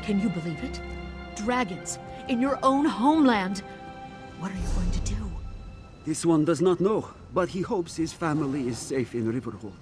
Can you believe it? Dragons, in your own homeland! What are you going to do? This one does not know, but he hopes his family is safe in Riverhold.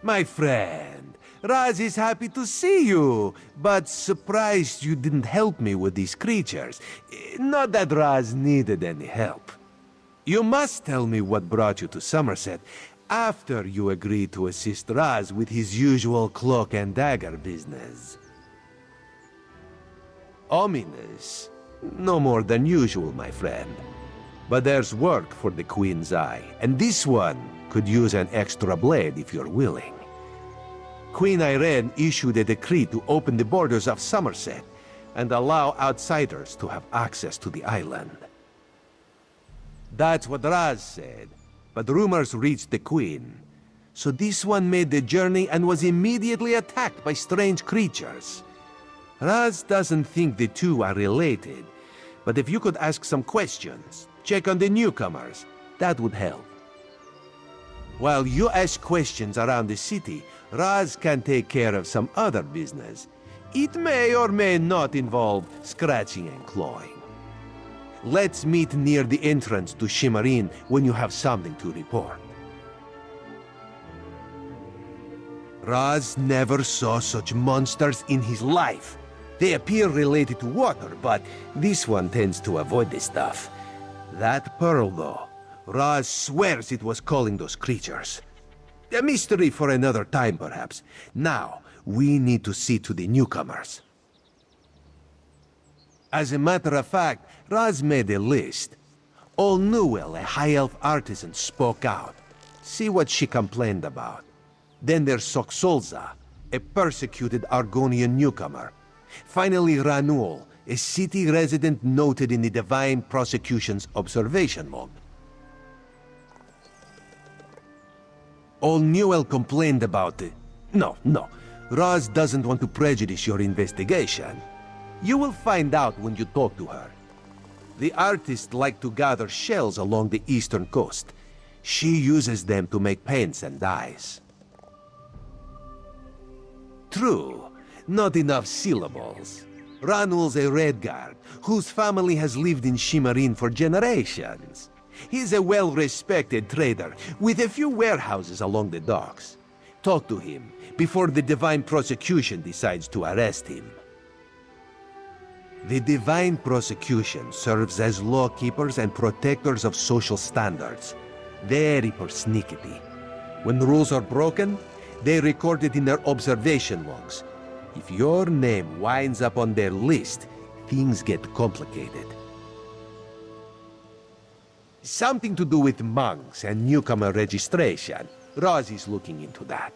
My friend, Raz is happy to see you, but surprised you didn't help me with these creatures. Not that Raz needed any help. You must tell me what brought you to Somerset after you agreed to assist Raz with his usual cloak and dagger business. Ominous. No more than usual, my friend. But there's work for the Queen's Eye, and this one could use an extra blade if you're willing. Queen Irene issued a decree to open the borders of Somerset and allow outsiders to have access to the island. That's what Raz said, but rumors reached the Queen. So this one made the journey and was immediately attacked by strange creatures. Raz doesn't think the two are related, but if you could ask some questions, check on the newcomers, that would help. While you ask questions around the city, Raz can take care of some other business. It may or may not involve scratching and clawing. Let's meet near the entrance to Shimmerin when you have something to report. Raz never saw such monsters in his life. They appear related to water, but this one tends to avoid this stuff. That pearl, though, Raz swears it was calling those creatures. A mystery for another time, perhaps. Now, we need to see to the newcomers. As a matter of fact, Raz made a list. Old Newell, a high elf artisan, spoke out. See what she complained about. Then there's Soxolza, a persecuted Argonian newcomer. Finally, Ranuel, a city resident noted in the Divine Prosecution's observation log. Old Newell complained about it. No. Raz doesn't want to prejudice your investigation. You will find out when you talk to her. The artists like to gather shells along the eastern coast. She uses them to make paints and dyes. True, not enough syllables. Ranuel's a Redguard, whose family has lived in Shimmerin for generations. He's a well-respected trader, with a few warehouses along the docks. Talk to him before the Divine Prosecution decides to arrest him. The Divine Prosecution serves as lawkeepers and protectors of social standards. Very persnickety. When rules are broken, they record it in their observation logs. If your name winds up on their list, things get complicated. Something to do with monks and newcomer registration. Raz is looking into that.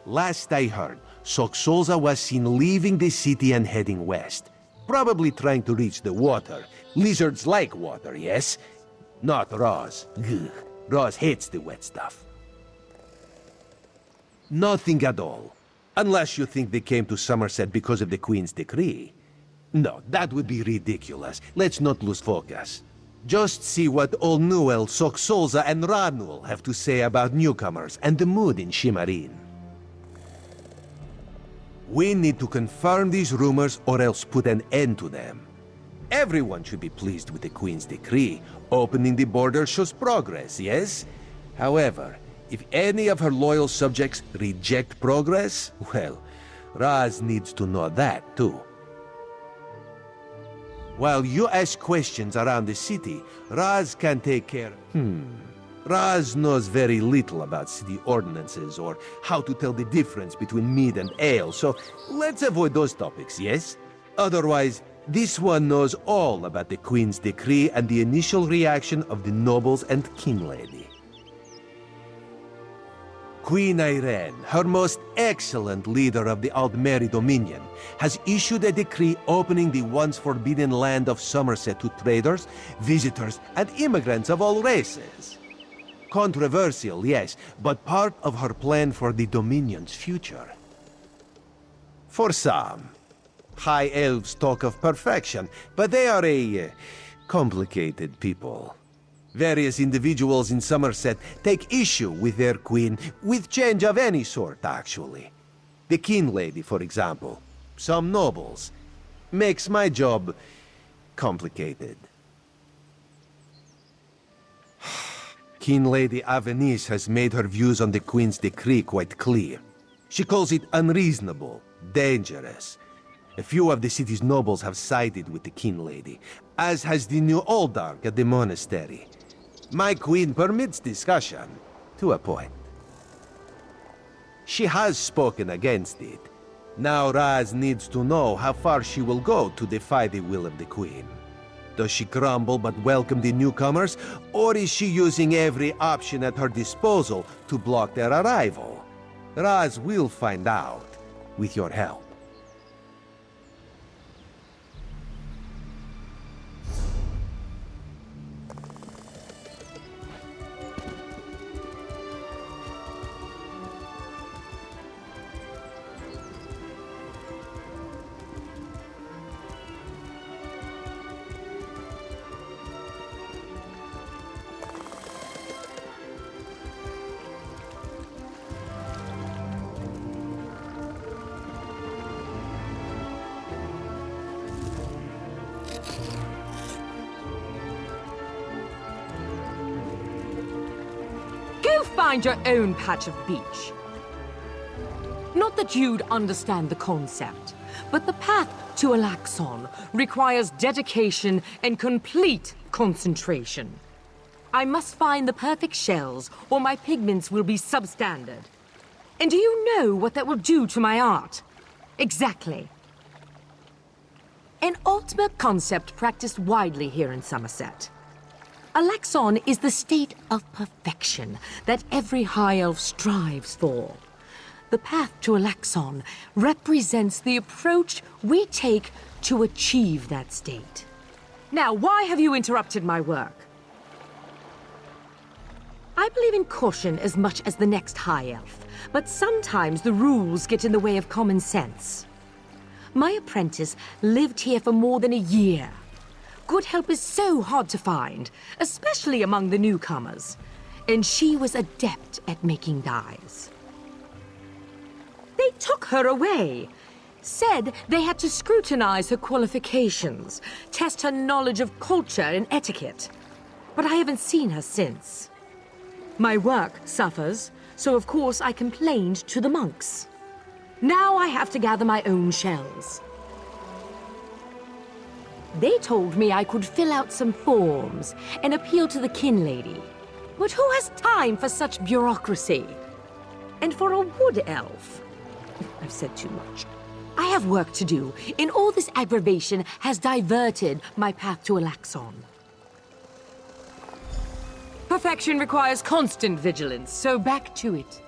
Last I heard, Soxolza was seen leaving the city and heading west. Probably trying to reach the water. Lizards like water, yes? Not Raz. Ugh. Raz hates the wet stuff. Nothing at all. Unless you think they came to Somerset because of the Queen's decree. No, that would be ridiculous. Let's not lose focus. Just see what Ol Newell, Soksolza, and Ranul have to say about newcomers and the mood in Shimarin. We need to confirm these rumors or else put an end to them. Everyone should be pleased with the Queen's decree. Opening the border shows progress, yes? However, if any of her loyal subjects reject progress, well, Raz needs to know that too. While you ask questions around the city, Raz can take care. Raz knows very little about city ordinances or how to tell the difference between mead and ale, so let's avoid those topics, yes? Otherwise, this one knows all about the Queen's decree and the initial reaction of the nobles and King Lady. Queen Irene, her most excellent leader of the Aldmeri Dominion, has issued a decree opening the once forbidden land of Somerset to traders, visitors, and immigrants of all races. Controversial, yes, but part of her plan for the Dominion's future. For some, High Elves talk of perfection, but they are a complicated people. Various individuals in Somerset take issue with their queen, with change of any sort, actually. The King Lady, for example, some nobles. Makes my job complicated. King Lady Avenice has made her views on the Queen's decree quite clear. She calls it unreasonable, dangerous. A few of the city's nobles have sided with the King Lady, as has the new Oldark at the monastery. My queen permits discussion, to a point. She has spoken against it. Now Raz needs to know how far she will go to defy the will of the queen. Does she grumble but welcome the newcomers, or is she using every option at her disposal to block their arrival? Raz will find out, with your help. Find your own patch of beach. Not that you'd understand the concept, but the path to Alaxon requires dedication and complete concentration. I must find the perfect shells, or my pigments will be substandard. And do you know what that will do to my art? Exactly. An ultimate concept practiced widely here in Somerset. Alaxon is the state of perfection that every High Elf strives for. The path to Alaxon represents the approach we take to achieve that state. Now, why have you interrupted my work? I believe in caution as much as the next High Elf, but sometimes the rules get in the way of common sense. My apprentice lived here for more than a year. Good help is so hard to find, especially among the newcomers. And she was adept at making dyes. They took her away. Said they had to scrutinize her qualifications, test her knowledge of culture and etiquette. But I haven't seen her since. My work suffers, so of course I complained to the monks. Now I have to gather my own shells. They told me I could fill out some forms and appeal to the kin lady. But who has time for such bureaucracy? And for a wood elf? I've said too much. I have work to do, and all this aggravation has diverted my path to Alaxon. Perfection requires constant vigilance, so back to it.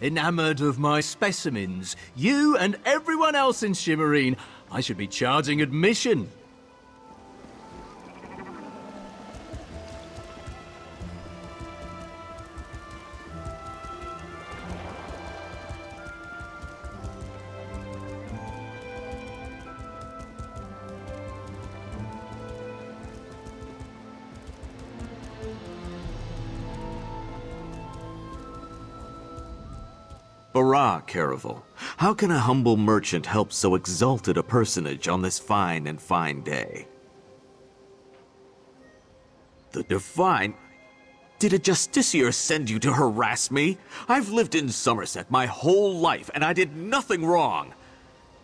Enamored of my specimens. You and everyone else in Shimmerine. I should be charging admission. Barah, Caravel. How can a humble merchant help so exalted a personage on this fine and fine day? The Divine? Did a justiciar send you to harass me? I've lived in Somerset my whole life, and I did nothing wrong.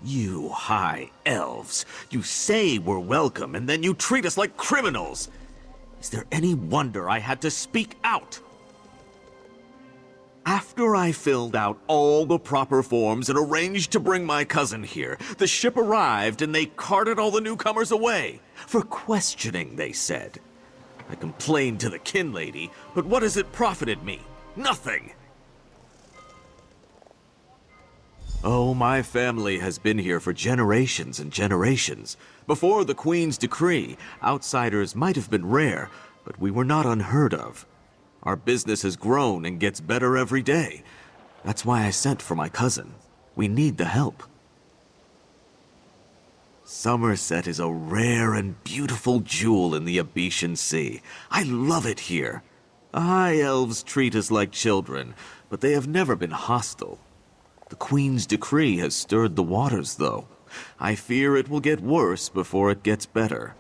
You high elves, you say we're welcome, and then you treat us like criminals. Is there any wonder I had to speak out? After I filled out all the proper forms and arranged to bring my cousin here, the ship arrived and they carted all the newcomers away. For questioning, they said. I complained to the kin lady, but what has it profited me? Nothing! Oh, my family has been here for generations and generations. Before the Queen's decree, outsiders might have been rare, but we were not unheard of. Our business has grown and gets better every day. That's why I sent for my cousin. We need the help. Somerset is a rare and beautiful jewel in the Abetian Sea. I love it here. The High Elves treat us like children, but they have never been hostile. The Queen's decree has stirred the waters, though. I fear it will get worse before it gets better.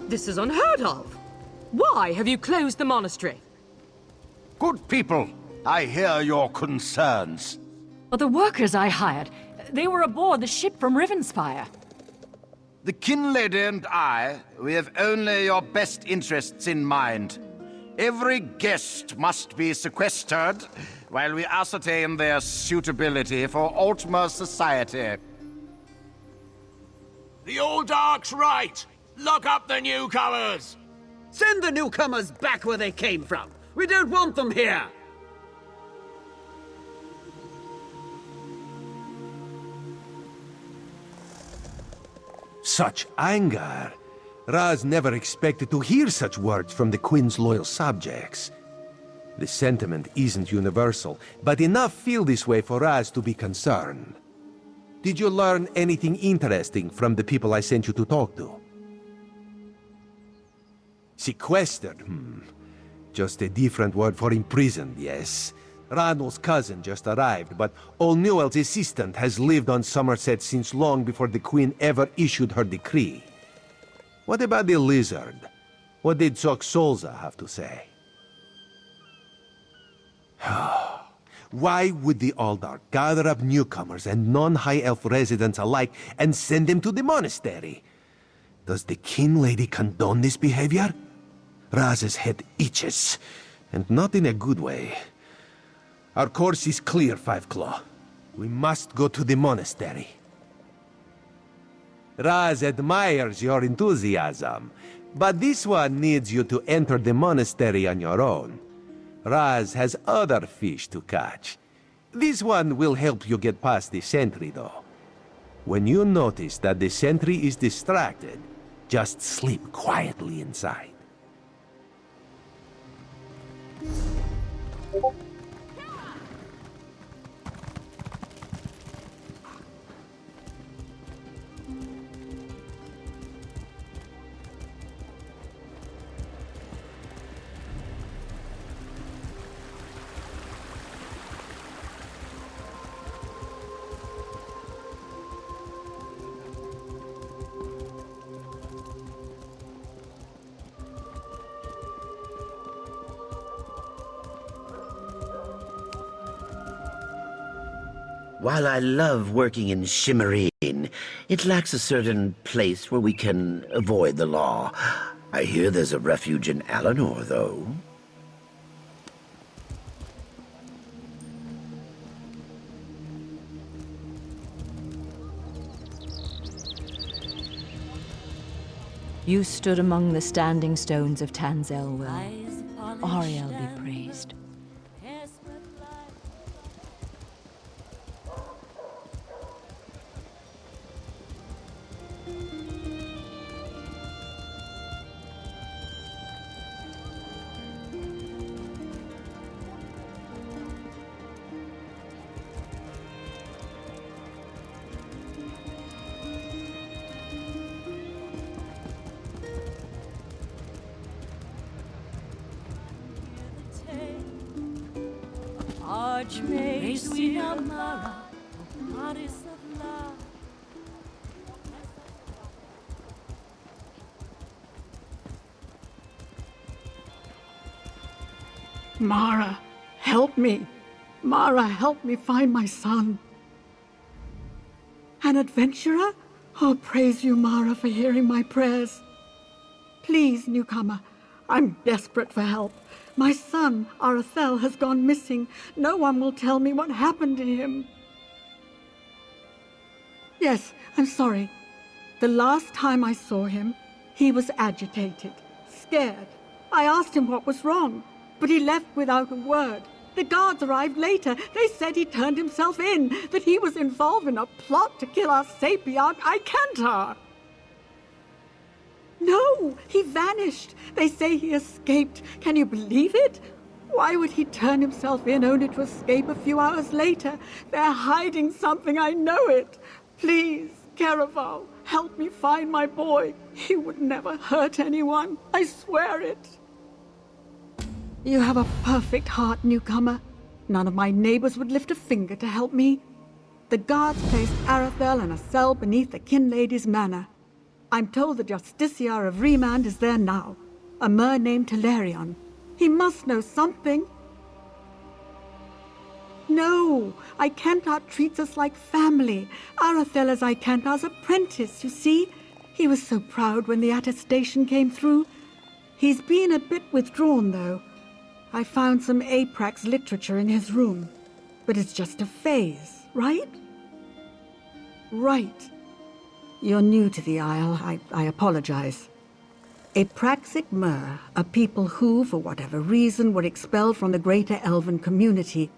This is unheard of. Why have you closed the monastery? Good people, I hear your concerns. But the workers I hired, they were aboard the ship from Rivenspire. The kin lady and I, we have only your best interests in mind. Every guest must be sequestered while we ascertain their suitability for Altmer society. The old Dark's right! Lock up the newcomers! Send the newcomers back where they came from. We don't want them here. Such anger! Raz never expected to hear such words from the Queen's loyal subjects. The sentiment isn't universal, but enough feel this way for Raz to be concerned. Did you learn anything interesting from the people I sent you to talk to? Sequestered, Just a different word for imprisoned, yes. Ranul's cousin just arrived, but O'Newell's assistant has lived on Somerset since long before the Queen ever issued her decree. What about the lizard? What did Soxolza have to say? Why would the Aldark gather up newcomers and non-High Elf residents alike and send them to the monastery? Does the Kin Lady condone this behavior? Raz's head itches, and not in a good way. Our course is clear, Five Claw. We must go to the monastery. Raz admires your enthusiasm, but this one needs you to enter the monastery on your own. Raz has other fish to catch. This one will help you get past the sentry, though. When you notice that the sentry is distracted, just sleep quietly inside. While I love working in Shimmerine, it lacks a certain place where we can avoid the law. I hear there's a refuge in Alinor, though. You stood among the standing stones of Tanzelwell. Ariel be praised. Mara, help me. Mara, help me find my son. An adventurer? Oh, praise you, Mara, for hearing my prayers. Please, newcomer, I'm desperate for help. My son, Arathel, has gone missing. No one will tell me what happened to him. Yes, I'm sorry. The last time I saw him, he was agitated, scared. I asked him what was wrong, but he left without a word. The guards arrived later. They said he turned himself in, that he was involved in a plot to kill our Sapiarch, Icantar. No, he vanished. They say he escaped. Can you believe it? Why would he turn himself in only to escape a few hours later? They're hiding something, I know it. Please, Caraval, help me find my boy. He would never hurt anyone. I swear it. You have a perfect heart, newcomer. None of my neighbors would lift a finger to help me. The guards placed Arathel in a cell beneath the Kin Lady's manor. I'm told the Justiciar of Remand is there now, a mer named Telerion. He must know something. No, Icantar treats us like family. Arathel is Icantar's apprentice, you see. He was so proud when the attestation came through. He's been a bit withdrawn, though. I found some Aprax literature in his room. But it's just a phase, right? Right. You're new to the Isle. I apologize. Apraxic Mer are people who, for whatever reason, were expelled from the greater elven community.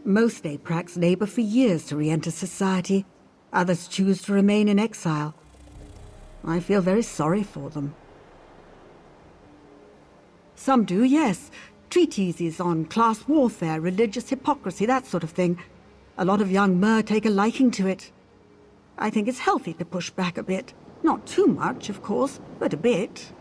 Most Aprax labor for years to re-enter society. Others choose to remain in exile. I feel very sorry for them. Some do, yes. Treatises on class warfare, religious hypocrisy, that sort of thing. A lot of young Mer take a liking to it. I think it's healthy to push back a bit. Not too much, of course, but a bit.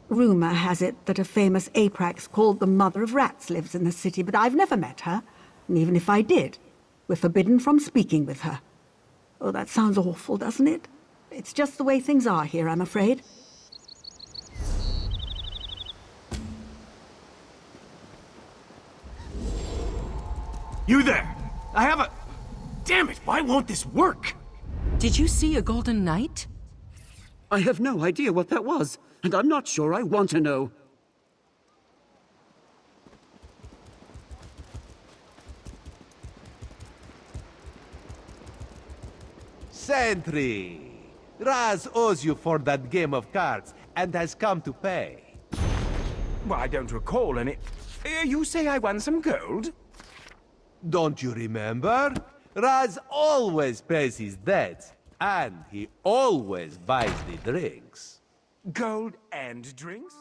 Rumor has it that a famous Aprax called the Mother of Rats lives in the city, but I've never met her. And even if I did, we're forbidden from speaking with her. Oh, that sounds awful, doesn't it? It's just the way things are here, I'm afraid. You there! I have a... Damn it, why won't this work? Did you see a golden knight? I have no idea what that was, and I'm not sure I want to know. Sentry! Raz owes you for that game of cards and has come to pay. Well, I don't recall any... You say I won some gold? Don't you remember? Raz always pays his debts, and he always buys the drinks. Gold and drinks?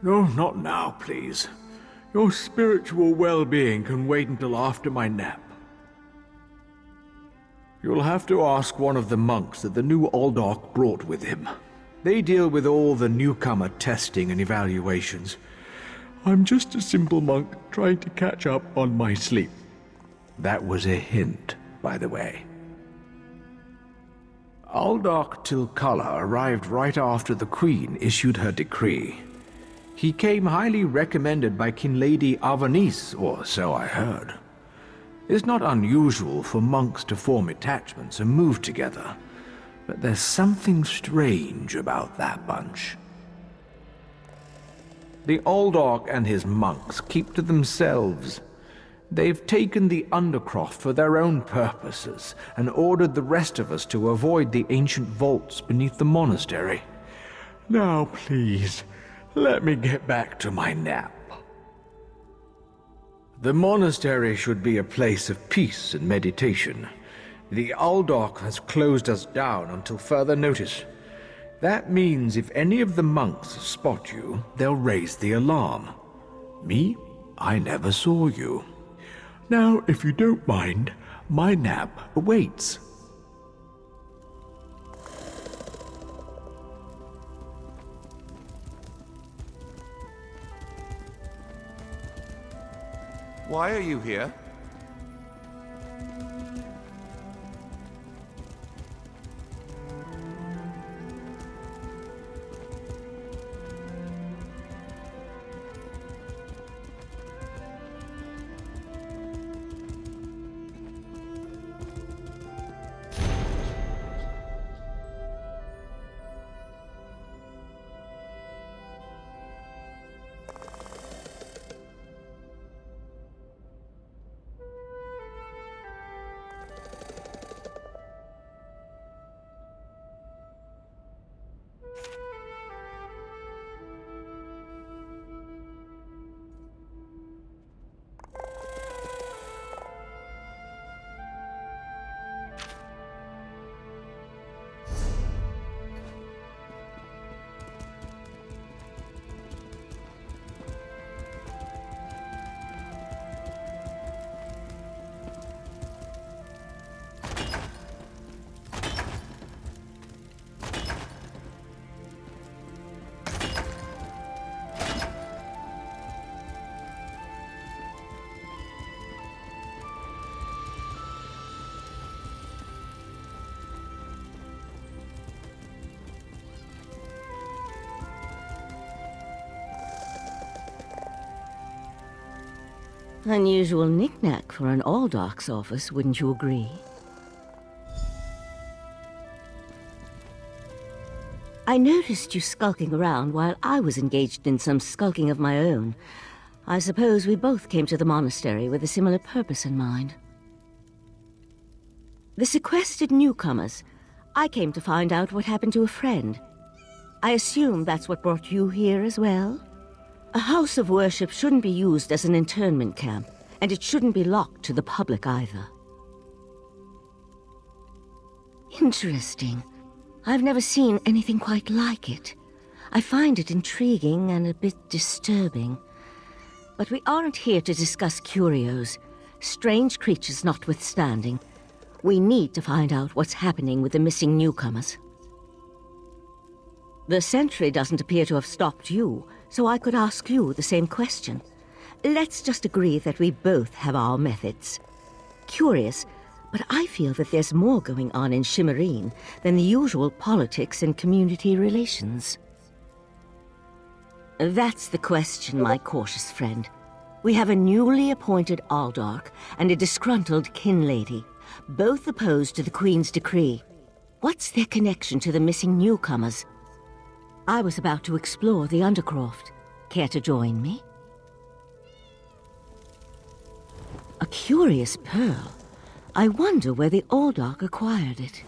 No, not now, please. Your spiritual well-being can wait until after my nap. You'll have to ask one of the monks that the new Aldork brought with him. They deal with all the newcomer testing and evaluations. I'm just a simple monk trying to catch up on my sleep. That was a hint, by the way. Aldork Tilkala arrived right after the Queen issued her decree. He came highly recommended by Kinlady Avanice, or so I heard. It's not unusual for monks to form attachments and move together, but there's something strange about that bunch. The Aldork and his monks keep to themselves. They've taken the Undercroft for their own purposes and ordered the rest of us to avoid the ancient vaults beneath the monastery. Now, please, let me get back to my nap. The monastery should be a place of peace and meditation. The Aldork has closed us down until further notice. That means if any of the monks spot you, they'll raise the alarm. Me? I never saw you. Now, if you don't mind, my nap awaits. Why are you here? Unusual knick-knack for an Aldark's office, wouldn't you agree? I noticed you skulking around while I was engaged in some skulking of my own. I suppose we both came to the monastery with a similar purpose in mind. The sequestered newcomers. I came to find out what happened to a friend. I assume that's what brought you here as well? A house of worship shouldn't be used as an internment camp, and it shouldn't be locked to the public either. Interesting. I've never seen anything quite like it. I find it intriguing and a bit disturbing. But we aren't here to discuss curios. Strange creatures notwithstanding, we need to find out what's happening with the missing newcomers. The sentry doesn't appear to have stopped you, so I could ask you the same question. Let's just agree that we both have our methods. Curious, but I feel that there's more going on in Shimmerine than the usual politics and community relations. That's the question, my cautious friend. We have a newly appointed Aldark and a disgruntled kin lady, both opposed to the Queen's decree. What's their connection to the missing newcomers? I was about to explore the Undercroft. Care to join me? A curious pearl. I wonder where the Aldark acquired it.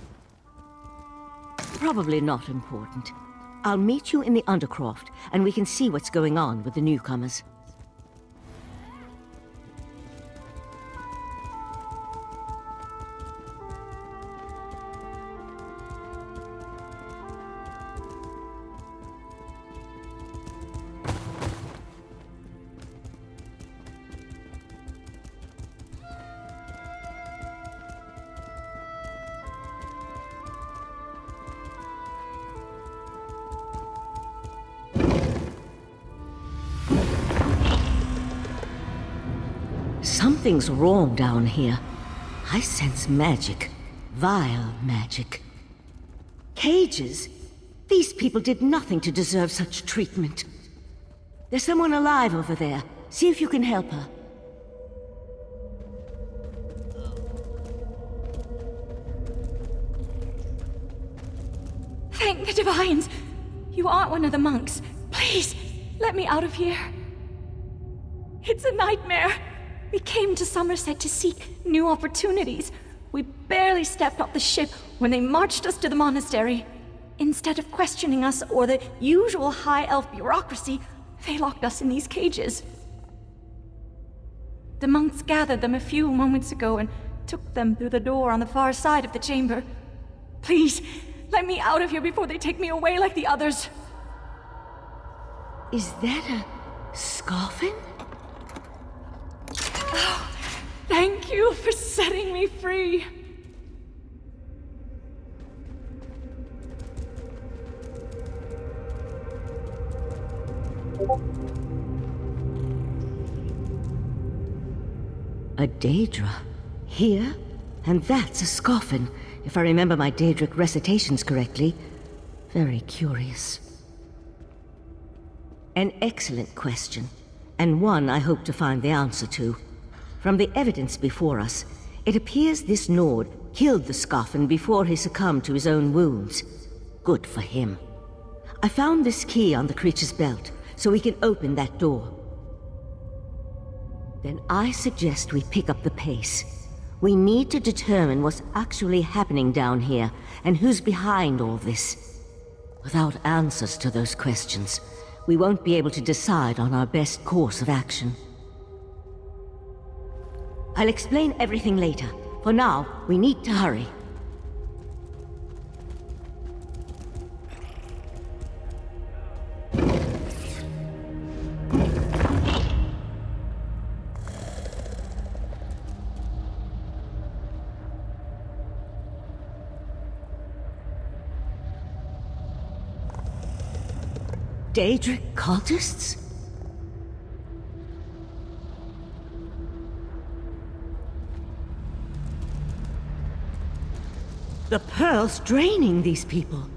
Probably not important. I'll meet you in the Undercroft, and we can see what's going on with the newcomers. Something's wrong down here. I sense magic. Vile magic. Cages? These people did nothing to deserve such treatment. There's someone alive over there. See if you can help her. Thank the Divines! You aren't one of the monks. Please, let me out of here. It's a nightmare. We came to Somerset to seek new opportunities. We barely stepped off the ship when they marched us to the monastery. Instead of questioning us or the usual high elf bureaucracy, they locked us in these cages. The monks gathered them a few moments ago and took them through the door on the far side of the chamber. Please, let me out of here before they take me away like the others. Is that a scoffin? Oh, thank you for setting me free. A Daedra? Here? And that's a Scoffin, if I remember my Daedric recitations correctly. Very curious. An excellent question, and one I hope to find the answer to. From the evidence before us, it appears this Nord killed the Scoffin before he succumbed to his own wounds. Good for him. I found this key on the creature's belt, so we can open that door. Then I suggest we pick up the pace. We need to determine what's actually happening down here, and who's behind all this. Without answers to those questions, we won't be able to decide on our best course of action. I'll explain everything later. For now, we need to hurry. Daedric cultists? The pearl's draining these people.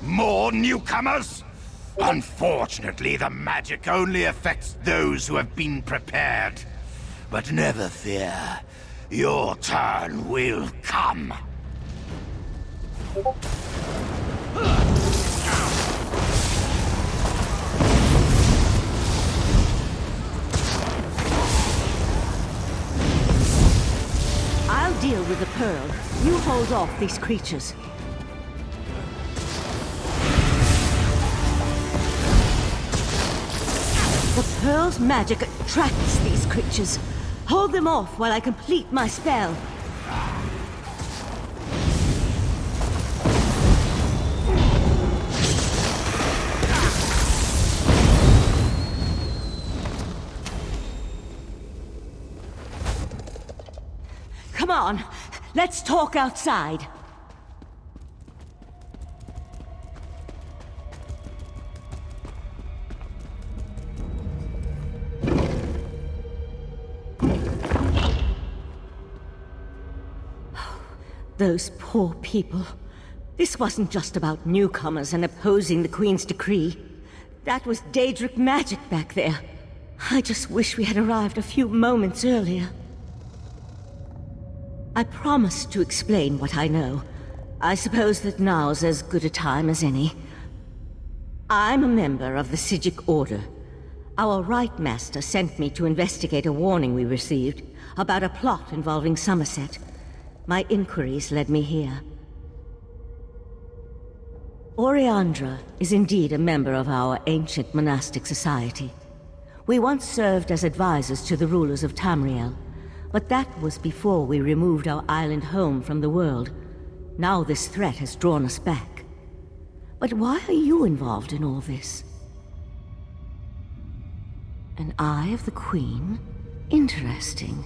More newcomers? Unfortunately, the magic only affects those who have been prepared. But never fear, your turn will come. I'll deal with the pearl. You hold off these creatures. The pearl's magic attracts these creatures. Hold them off while I complete my spell. Come on, let's talk outside. Those poor people. This wasn't just about newcomers and opposing the Queen's decree. That was Daedric magic back there. I just wish we had arrived a few moments earlier. I promised to explain what I know. I suppose that now's as good a time as any. I'm a member of the Psijic Order. Our Right Master sent me to investigate a warning we received about a plot involving Somerset. My inquiries led me here. Oriandra is indeed a member of our ancient monastic society. We once served as advisors to the rulers of Tamriel, but that was before we removed our island home from the world. Now this threat has drawn us back. But why are you involved in all this? An Eye of the Queen? Interesting.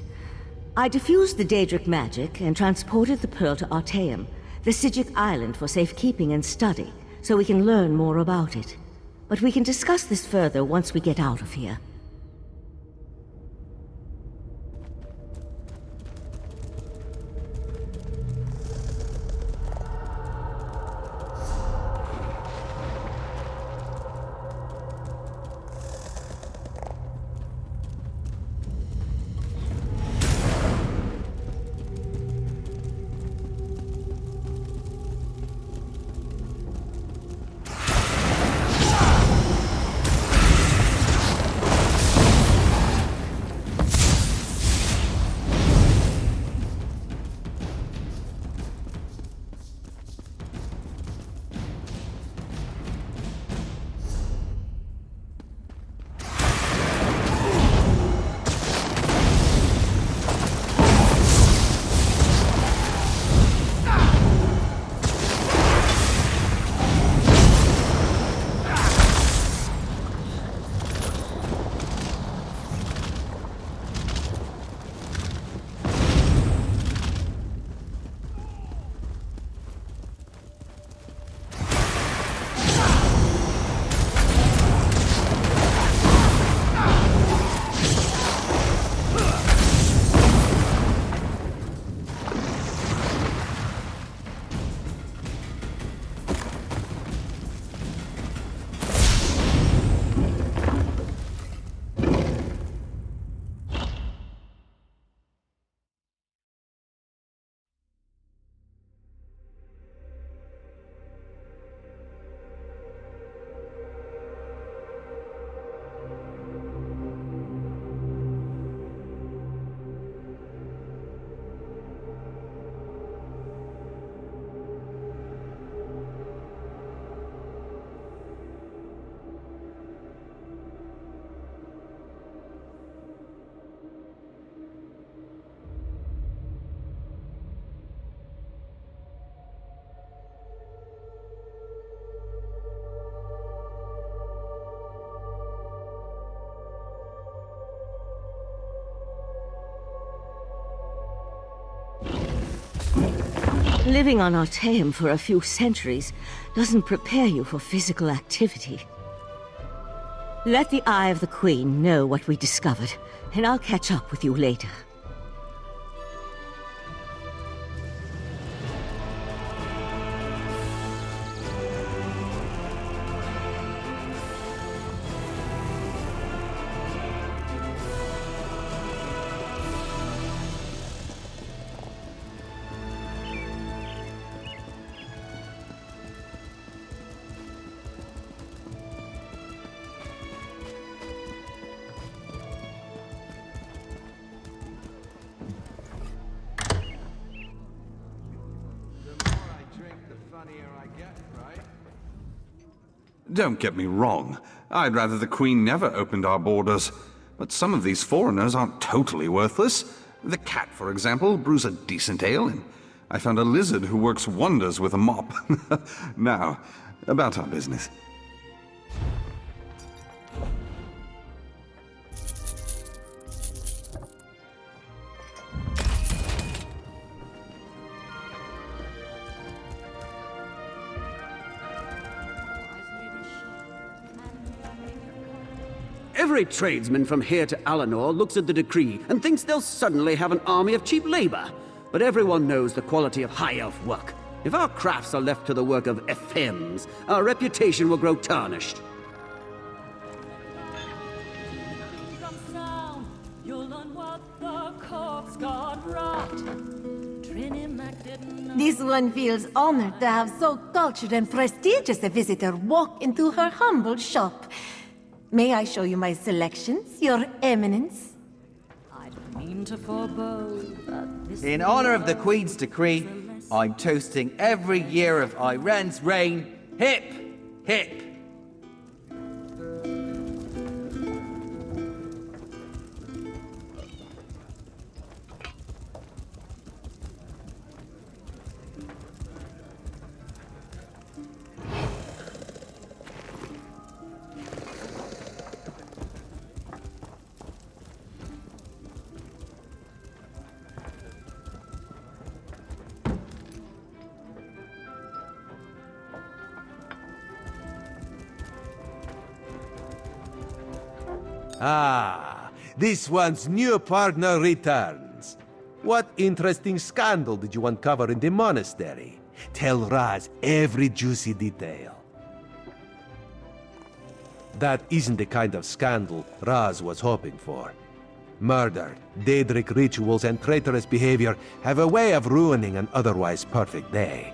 I diffused the Daedric magic and transported the pearl to Artaeum, the Psijic island for safekeeping and study, so we can learn more about it. But we can discuss this further once we get out of here. Living on Artaeum for a few centuries doesn't prepare you for physical activity. Let the Eye of the Queen know what we discovered, and I'll catch up with you later. Don't get me wrong. I'd rather the Queen never opened our borders. But some of these foreigners aren't totally worthless. The cat, for example, brews a decent ale, and I found a lizard who works wonders with a mop. Now, about our business. Every tradesman from here to Alanor looks at the decree and thinks they'll suddenly have an army of cheap labor. But everyone knows the quality of High Elf work. If our crafts are left to the work of FMs, our reputation will grow tarnished. This one feels honored to have so cultured and prestigious a visitor walk into her humble shop. May I show you my selections, Your Eminence? I don't mean to forebode, but this... In honor of the Queen's decree, I'm toasting every year of Iren's reign, hip, hip. Ah, this one's new partner returns. What interesting scandal did you uncover in the monastery? Tell Raz every juicy detail. That isn't the kind of scandal Raz was hoping for. Murder, Daedric rituals, and traitorous behavior have a way of ruining an otherwise perfect day.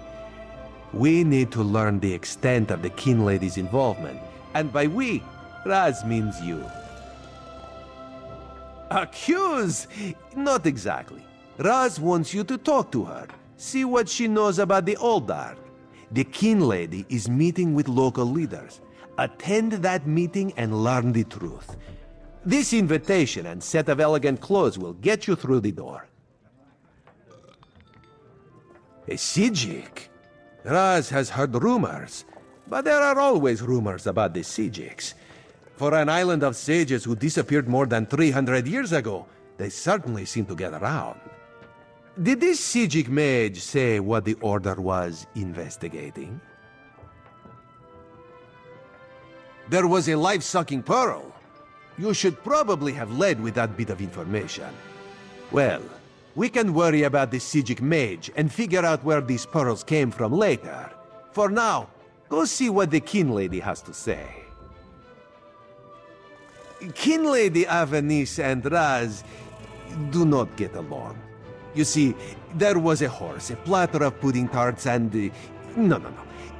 We need to learn the extent of the Kin Lady's involvement, and by we, Raz means you. Accuse? Not exactly. Raz wants you to talk to her. See what she knows about the Old Dark. The Kin Lady is meeting with local leaders. Attend that meeting and learn the truth. This invitation and set of elegant clothes will get you through the door. A Sijik? Raz has heard rumors, but there are always rumors about the Sijiks. For an island of sages who disappeared more than 300 years ago, they certainly seem to get around. Did this Sijik mage say what the Order was investigating? There was a life-sucking pearl. You should probably have led with that bit of information. Well, we can worry about the Sijik mage and figure out where these pearls came from later. For now, go see what the Kin Lady has to say. Kin Lady Avanice and Raz do not get along. You see, there was a horse, a platter of pudding tarts, and... No.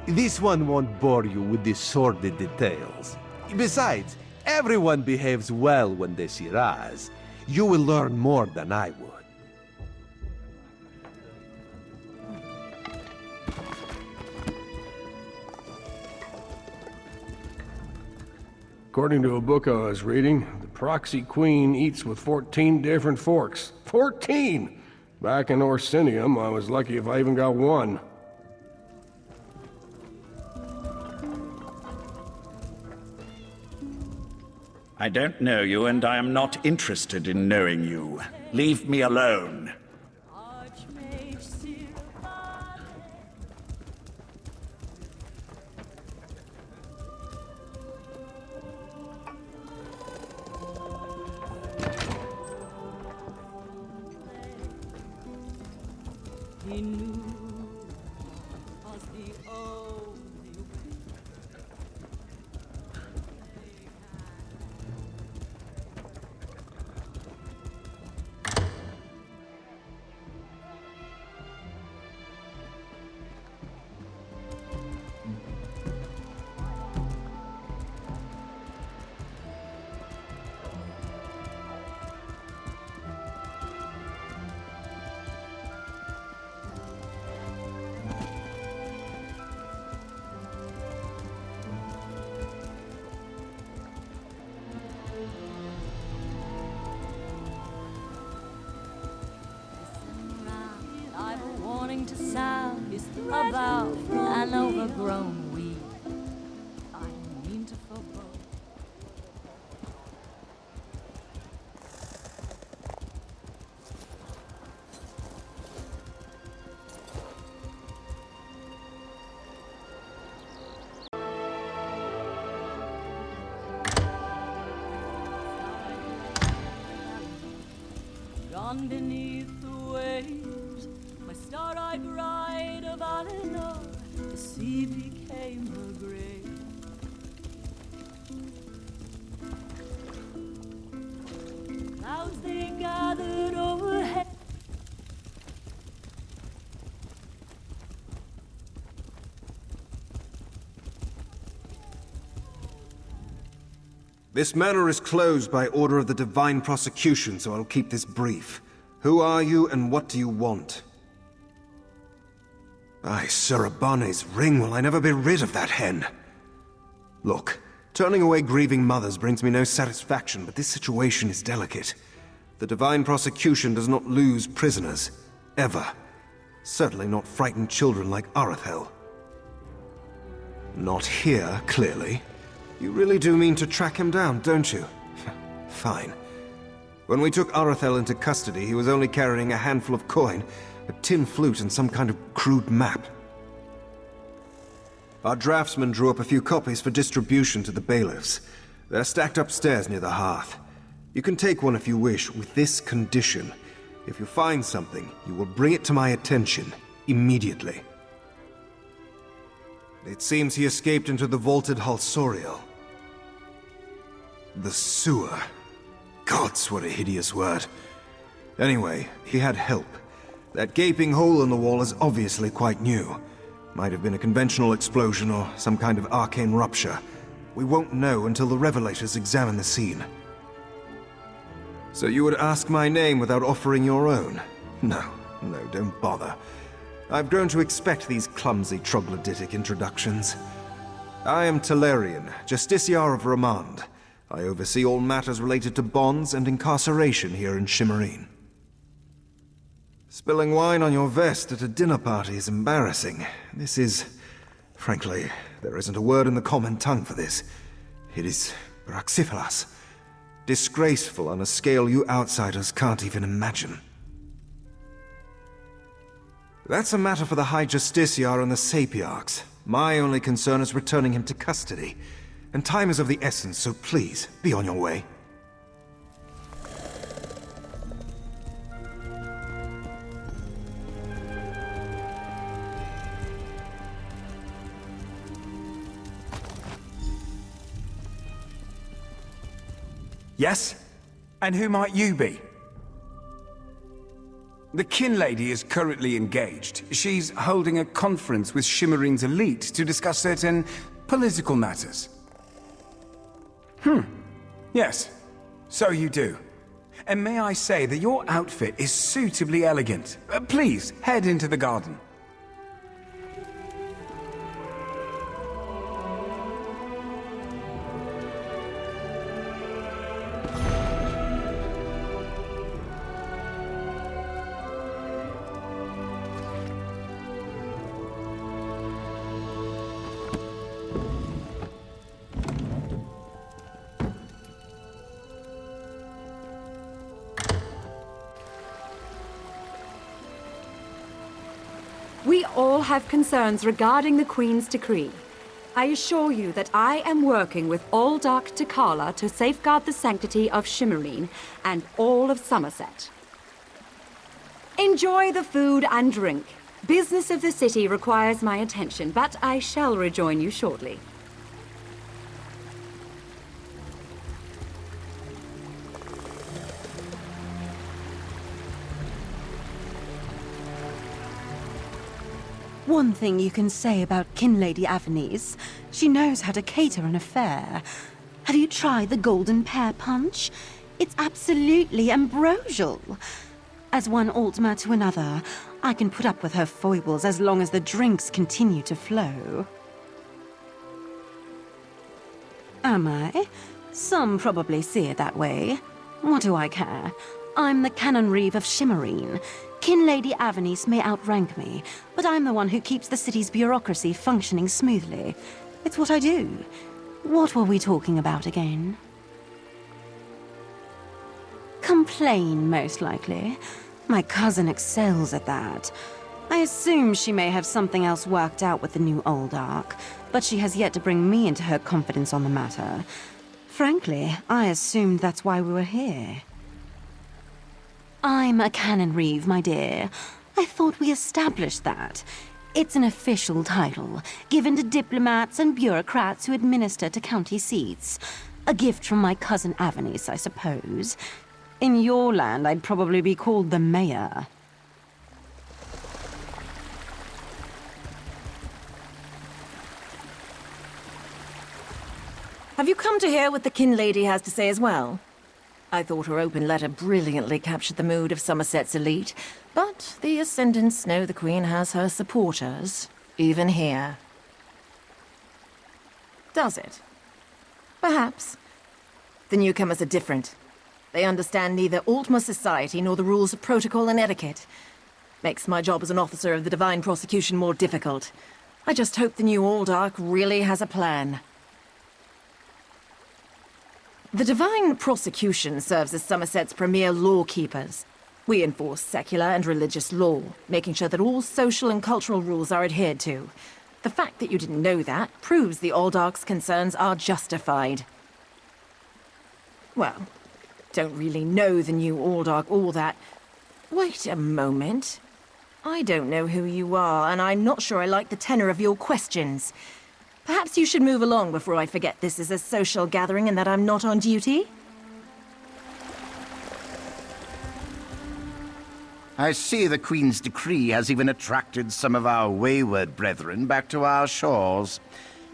This one won't bore you with the sordid details. Besides, everyone behaves well when they see Raz. You will learn more than I would. According to a book I was reading, the proxy queen eats with 14 different forks. 14! Back in Orsinium, I was lucky if I even got one. I don't know you, and I am not interested in knowing you. Leave me alone. he knew was the only way. I've a warning to sound about an overgrown weed. I don't mean to forebode. Gone beneath the waves, my star-eyed bride of Alinor, the sea became her grave. Clouds they gathered overhead. This manor is closed by order of the Divine Prosecution, so I'll keep this brief. Who are you, and what do you want? By Sir Abane's ring, will I never be rid of that hen? Look, turning away grieving mothers brings me no satisfaction, but this situation is delicate. The Divine Prosecution does not lose prisoners. Ever. Certainly not frightened children like Arethel. Not here, clearly. You really do mean to track him down, don't you? Fine. When we took Arethel into custody, he was only carrying a handful of coin, a tin flute, and some kind of crude map. Our draftsman drew up a few copies for distribution to the bailiffs. They're stacked upstairs near the hearth. You can take one if you wish, with this condition. If you find something, you will bring it to my attention, immediately. It seems he escaped into the vaulted Halsoriel. The sewer. Gods, what a hideous word. Anyway, he had help. That gaping hole in the wall is obviously quite new. Might have been a conventional explosion or some kind of arcane rupture. We won't know until the revelators examine the scene. So you would ask my name without offering your own? No, don't bother. I've grown to expect these clumsy troglodytic introductions. I am Talarian, Justiciar of Ramand. I oversee all matters related to bonds and incarceration here in Shimmerine. Spilling wine on your vest at a dinner party is embarrassing. This is... frankly, there isn't a word in the common tongue for this. It is braxiferous. Disgraceful on a scale you outsiders can't even imagine. That's a matter for the High Justiciar and the Sapiarchs. My only concern is returning him to custody. And time is of the essence, so please, be on your way. Yes? And who might you be? The kin lady is currently engaged. She's holding a conference with Shimmerine's elite to discuss certain political matters. Yes, so you do. And may I say that your outfit is suitably elegant. Please, head into the garden. We all have concerns regarding the Queen's decree. I assure you that I am working with all Dark Takala to safeguard the sanctity of Shimmerine and all of Somerset. Enjoy the food and drink. Business of the city requires my attention, but I shall rejoin you shortly. One thing you can say about Kinlady Avernese, she knows how to cater an affair. Have you tried the golden pear punch? It's absolutely ambrosial. As one Altmer to another, I can put up with her foibles as long as the drinks continue to flow. Am I? Some probably see it that way. What do I care? I'm the Canon Reeve of Shimmerine. Kinlady Avernese may outrank me, but I'm the one who keeps the city's bureaucracy functioning smoothly. It's what I do. What were we talking about again? Complain, most likely. My cousin excels at that. I assume she may have something else worked out with the new Oldark, but she has yet to bring me into her confidence on the matter. Frankly, I assumed that's why we were here. I'm a Canon Reeve, my dear. I thought we established that. It's an official title, given to diplomats and bureaucrats who administer to county seats. A gift from my cousin Avernese, I suppose. In your land, I'd probably be called the mayor. Have you come to hear what the Kinlady has to say as well? I thought her open letter brilliantly captured the mood of Somerset's elite, but the Ascendants know the Queen has her supporters, even here. Does it? Perhaps. The newcomers are different. They understand neither Altmer society nor the rules of protocol and etiquette. Makes my job as an officer of the Divine Prosecution more difficult. I just hope the new Oldark really has a plan. The Divine Prosecution serves as Somerset's premier lawkeepers. We enforce secular and religious law, making sure that all social and cultural rules are adhered to. The fact that you didn't know that proves the Oldark's concerns are justified. Well, don't really know the new Oldark all that. Wait a moment. I don't know who you are, and I'm not sure I like the tenor of your questions. Perhaps you should move along before I forget this is a social gathering and that I'm not on duty? I see the Queen's decree has even attracted some of our wayward brethren back to our shores.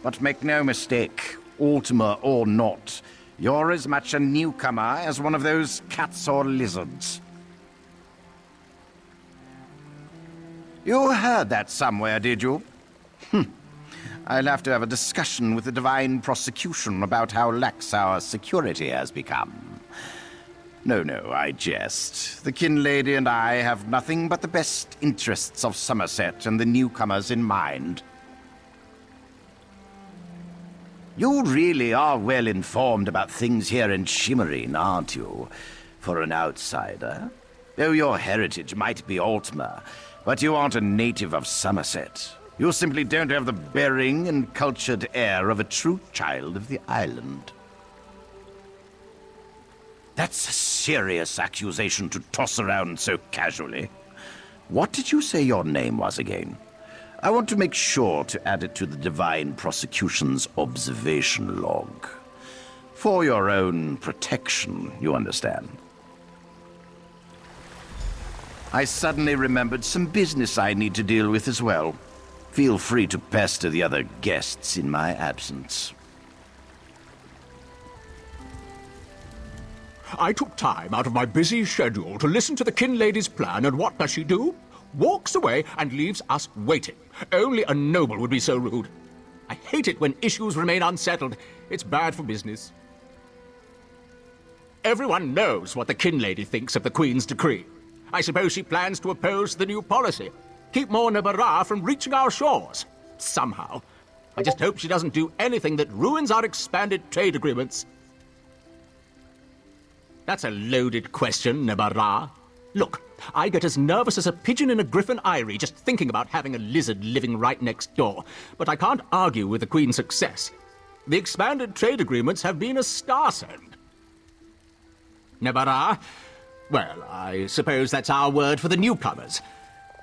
But make no mistake, Altmer or not, you're as much a newcomer as one of those cats or lizards. You heard that somewhere, did you? I'll have to have a discussion with the Divine Prosecution about how lax our security has become. No, I jest. The Kinlady and I have nothing but the best interests of Somerset and the newcomers in mind. You really are well informed about things here in Shimmerine, aren't you? For an outsider. Though your heritage might be Altmer, but you aren't a native of Somerset. You simply don't have the bearing and cultured air of a true child of the island. That's a serious accusation to toss around so casually. What did you say your name was again? I want to make sure to add it to the Divine Prosecution's observation log. For your own protection, you understand. I suddenly remembered some business I need to deal with as well. Feel free to pester the other guests in my absence. I took time out of my busy schedule to listen to the Kinlady's plan, and what does she do? Walks away and leaves us waiting. Only a noble would be so rude. I hate it when issues remain unsettled. It's bad for business. Everyone knows what the Kinlady thinks of the Queen's decree. I suppose she plans to oppose the new policy. Keep more Nabarra from reaching our shores. Somehow. I just hope she doesn't do anything that ruins our expanded trade agreements. That's a loaded question, Nabarra. Look, I get as nervous as a pigeon in a griffin eyrie just thinking about having a lizard living right next door. But I can't argue with the Queen's success. The expanded trade agreements have been a star send. Nabarra, Well, I suppose that's our word for the newcomers.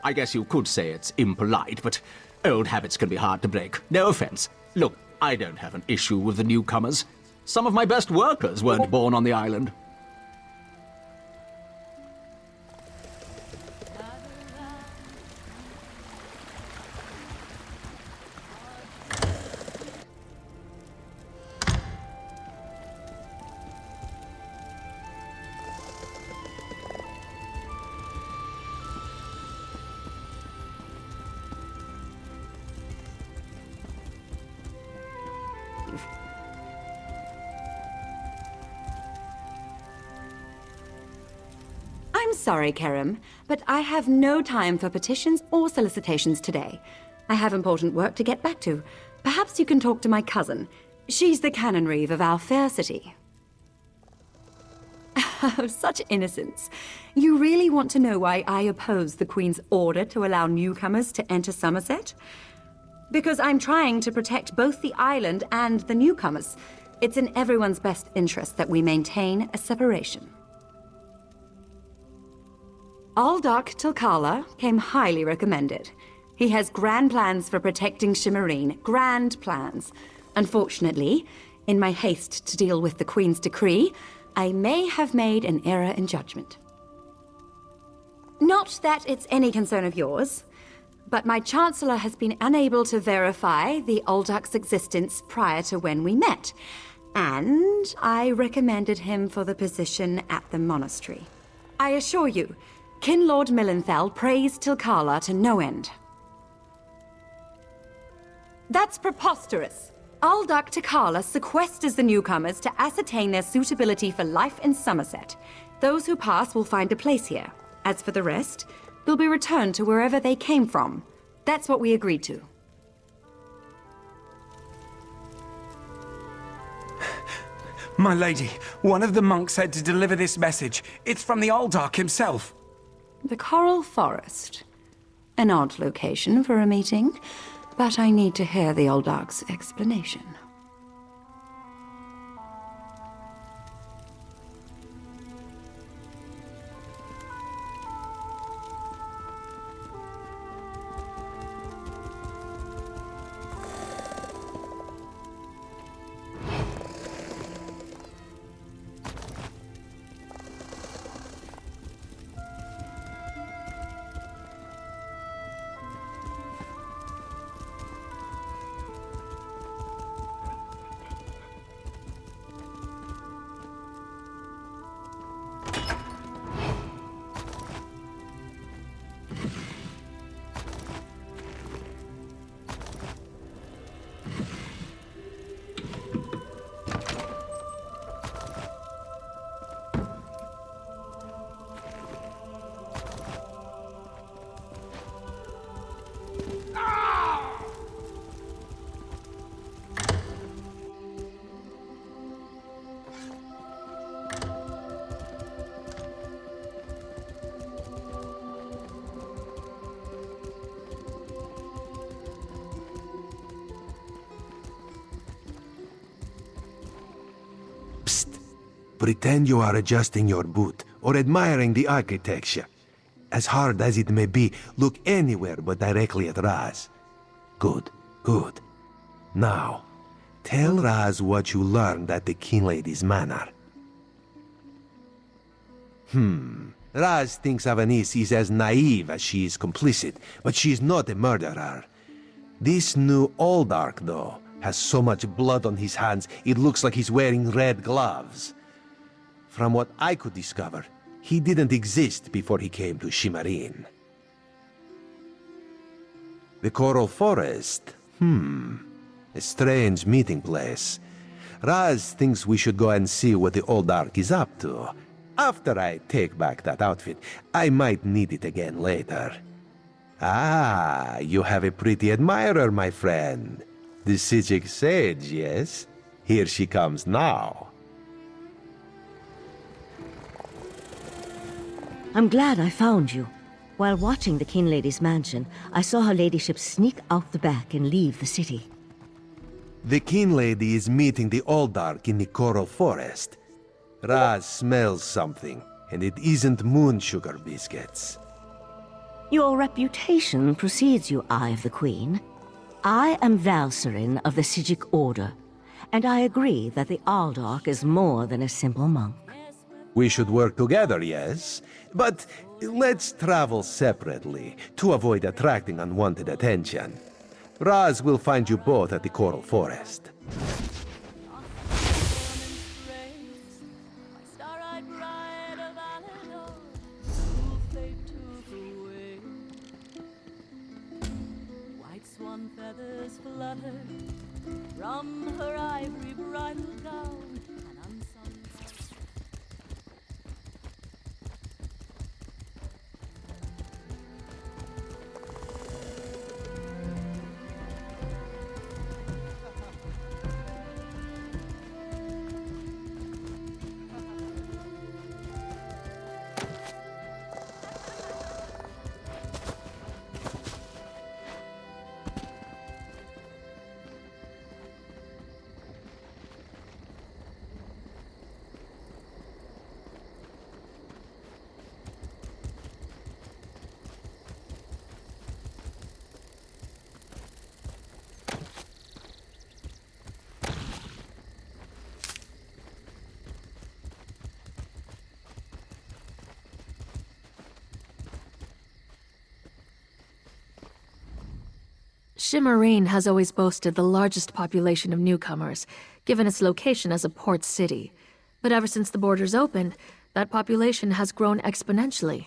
I guess you could say it's impolite, but old habits can be hard to break. No offense. Look, I don't have an issue with the newcomers. Some of my best workers weren't born on the island. I'm sorry, Kerem, but I have no time for petitions or solicitations today. I have important work to get back to. Perhaps you can talk to my cousin. She's the canon reeve of our fair city. Such innocence. You really want to know why I oppose the Queen's order to allow newcomers to enter Somerset? Because I'm trying to protect both the island and the newcomers. It's in everyone's best interest that we maintain a separation. Aldark Tilkala came highly recommended. He has grand plans for protecting Shimmerine. Grand plans. Unfortunately, in my haste to deal with the Queen's decree, I may have made an error in judgment. Not that it's any concern of yours, but my Chancellor has been unable to verify the Aldark's existence prior to when we met, and I recommended him for the position at the monastery. I assure you, Kinlord Millenthal praised Tilkala to no end. That's preposterous. Aldark Tilkala sequesters the newcomers to ascertain their suitability for life in Somerset. Those who pass will find a place here. As for the rest, they'll be returned to wherever they came from. That's what we agreed to. My lady, one of the monks said to deliver this message. It's from the Aldark himself. The Coral Forest. An odd location for a meeting, but I need to hear the Aldark's explanation. Pretend you are adjusting your boot or admiring the architecture. As hard as it may be, look anywhere but directly at Raz. Good, good. Now, tell Raz what you learned at the King Lady's manor. Raz thinks Avanis is as naive as she is complicit, but she is not a murderer. This new Aldark, though, has so much blood on his hands, it looks like he's wearing red gloves. From what I could discover, he didn't exist before he came to Shimmerine. The Coral Forest? A strange meeting place. Raz thinks we should go and see what the Aldark is up to. After I take back that outfit, I might need it again later. Ah, you have a pretty admirer, my friend. The Sijic Sage, yes? Here she comes now. I'm glad I found you. While watching the King Lady's mansion, I saw her ladyship sneak out the back and leave the city. The King Lady is meeting the Aldark in the Coral Forest. Raz smells something. And it isn't moon sugar biscuits. Your reputation precedes you, Eye of the Queen. I am Valcerin of the Sijic Order, and I agree that the Aldark is more than a simple monk. We should work together, yes? But let's travel separately, to avoid attracting unwanted attention. Raz will find you both at the Coral Forest. Swan feathers flutter from her ivory bridal gown, and unsung. Shimmerine has always boasted the largest population of newcomers, given its location as a port city. But ever since the borders opened, that population has grown exponentially.